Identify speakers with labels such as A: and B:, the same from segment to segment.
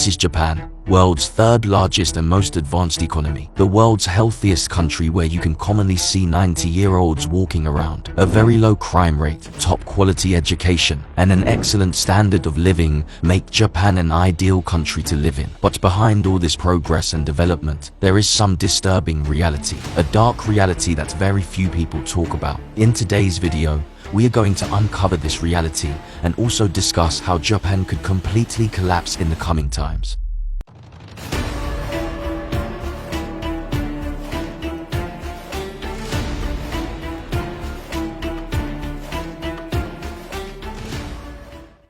A: This is Japan, world's third largest and most advanced economy, the world's healthiest country where you can commonly see 90-year-olds walking around, a very low crime rate, top quality education, and an excellent standard of living make Japan an ideal country to live in. But behind all this progress and development, there is some disturbing reality, a dark reality that very few people talk about. In today's video, we are going to uncover this reality and also discuss how Japan could completely collapse in the coming times.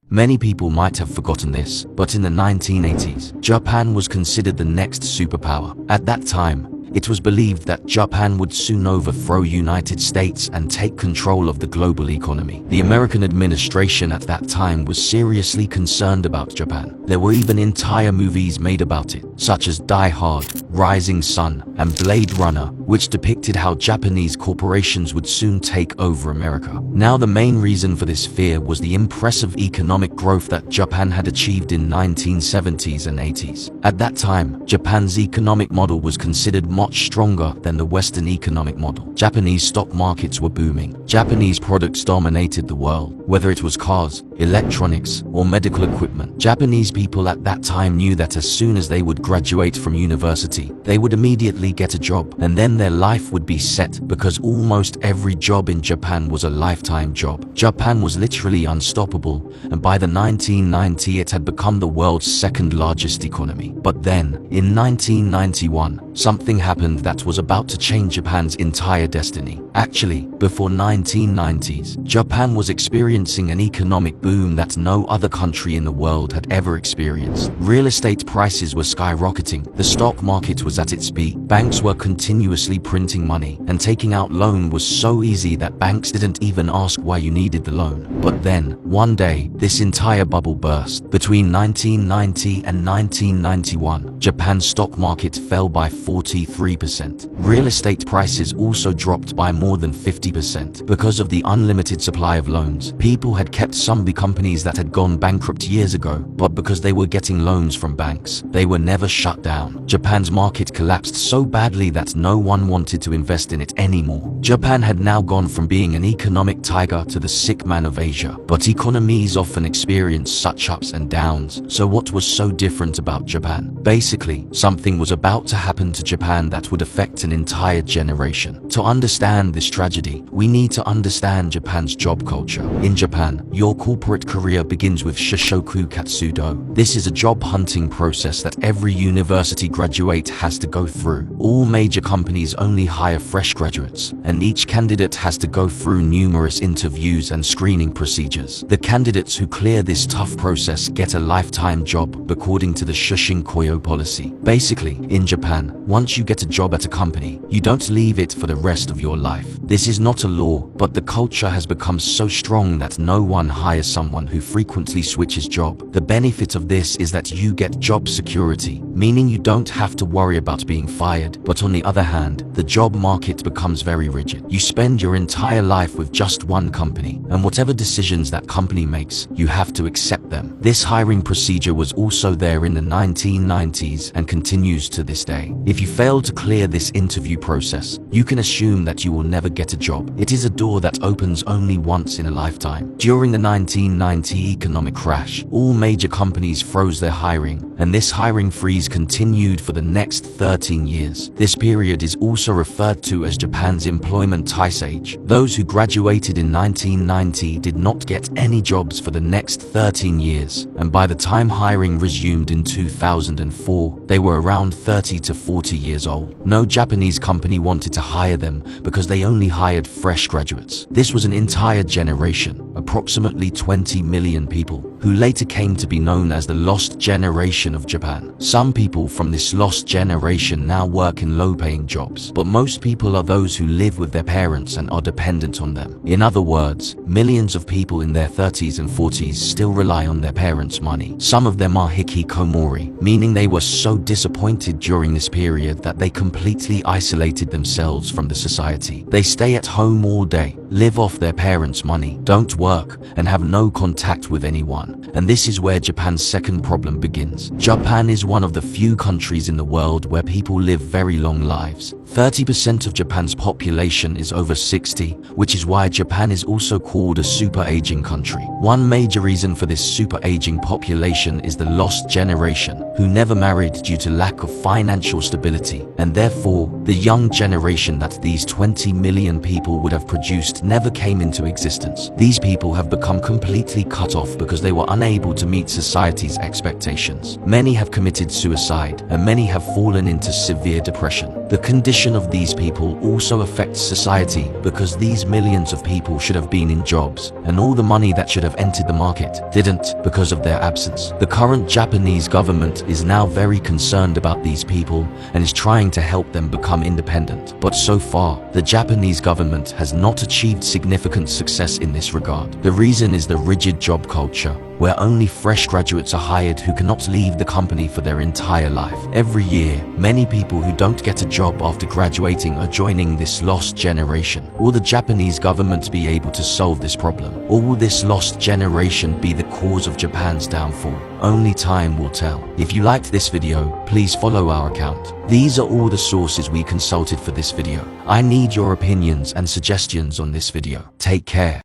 A: Many people might have forgotten this, but in the 1980s, Japan was considered the next superpower. At that time, it was believed that Japan would soon overthrow United States and take control of the global economy. The American administration at that time was seriously concerned about Japan. There were even entire movies made about it, such as Die Hard, Rising Sun, and Blade Runner, which depicted how Japanese corporations would soon take over America. Now, the main reason for this fear was the impressive economic growth that Japan had achieved in 1970s and 80s. At that time, Japan's economic model was considered much stronger than the Western economic model. Japanese stock markets were booming. Japanese products dominated the world, whether it was cars, electronics, or medical equipment. Japanese people at that time knew that as soon as they would graduate from university, they would immediately get a job, and then their life would be set, because almost every job in Japan was a lifetime job. Japan was literally unstoppable, and by the 1990s it had become the world's second largest economy. But then, in 1991, something happened that was about to change Japan's entire destiny. Actually, before 1990s, Japan was experiencing an economic boom that no other country in the world had ever experienced. Real estate prices were skyrocketing, the stock market was at its peak, banks were continuously printing money, and taking out loan was so easy that banks didn't even ask why you needed the loan. But then, one day, this entire bubble burst. Between 1990 and 1991, Japan's stock market fell by 43%. Real estate prices also dropped by more than 50%. Because of the unlimited supply of loans, people had kept some big companies that had gone bankrupt years ago, but because they were getting loans from banks, they were never shut down. Japan's market collapsed so badly that no one wanted to invest in it anymore. Japan had now gone from being an economic tiger to the sick man of Asia. But economies often experience such ups and downs, so what was so different about Japan? Basically, something was about to happen to Japan that would affect an entire generation. To understand this tragedy, we need to understand Japan's job culture. In Japan, your corporate career begins with Shishoku Katsudo. This is a job hunting process that every university graduate has to go through. All major companies only hire fresh graduates, and each candidate has to go through numerous interviews and screening procedures. The candidates who clear this tough process get a lifetime job according to the Shushinkoyo policy. Basically, in Japan, once you get a job at a company, you don't leave it for the rest of your life. This is not a law, but the culture has become so strong that no one hires someone who frequently switches job. The benefit of this is that you get job security, meaning you don't have to worry about being fired. But on the other hand, the job market becomes very rigid. You spend your entire life with just one company, and whatever decisions that company makes, you have to accept them. This hiring procedure was also there in the 1990s and continues to this day. If you fail to clear this interview process, you can assume that you will never get a job. It is a door that opens only once in a lifetime. During the 1990 economic crash, all major companies froze their hiring, and this hiring freeze continued for the next 13 years. This period is also referred to as Japan's employment ice age. Those who graduated in 1990 did not get any jobs for the next 13 years, and by the time hiring resumed in 2004, they were around 30 to 40 years old. No Japanese company wanted to hire them because they only hired fresh graduates. This was an entire generation, approximately 20 million people, who later came to be known as the lost generation of Japan. Some people from this lost generation now work in low-paying jobs, but most people are those who live with their parents and are dependent on them. In other words, millions of people in their 30s and 40s still rely on their parents' money. Some of them are hikikomori, meaning they were so disappointed during this period that they completely isolated themselves from the society. They stay at home all day, live off their parents' money, don't work, and have no contact with anyone. And this is where Japan's second problem begins. Japan is one of the few countries in the world where people live very long lives. 30% of Japan's population is over 60, which is why Japan is also called a super aging country. One major reason for this super aging population is the lost generation, who never married due to lack of financial stability, and therefore, the young generation that these 20 million people would have produced never came into existence. These people have become completely cut off because they were unable to meet society's expectations. Many have committed suicide, and many have fallen into severe depression. The condition of these people also affects society because these millions of people should have been in jobs, and all the money that should have entered the market didn't because of their absence. The current Japanese government is now very concerned about these people and is trying to help them become independent. But so far, the Japanese government has not achieved significant success in this regard. The reason is the rigid job culture, where only fresh graduates are hired who cannot leave the company for their entire life. Every year, many people who don't get a job after graduating are joining this lost generation. Will the Japanese government be able to solve this problem? Or will this lost generation be the cause of Japan's downfall? Only time will tell. If you liked this video, please follow our account. These are all the sources we consulted for this video. I need your opinions and suggestions on this video. Take care.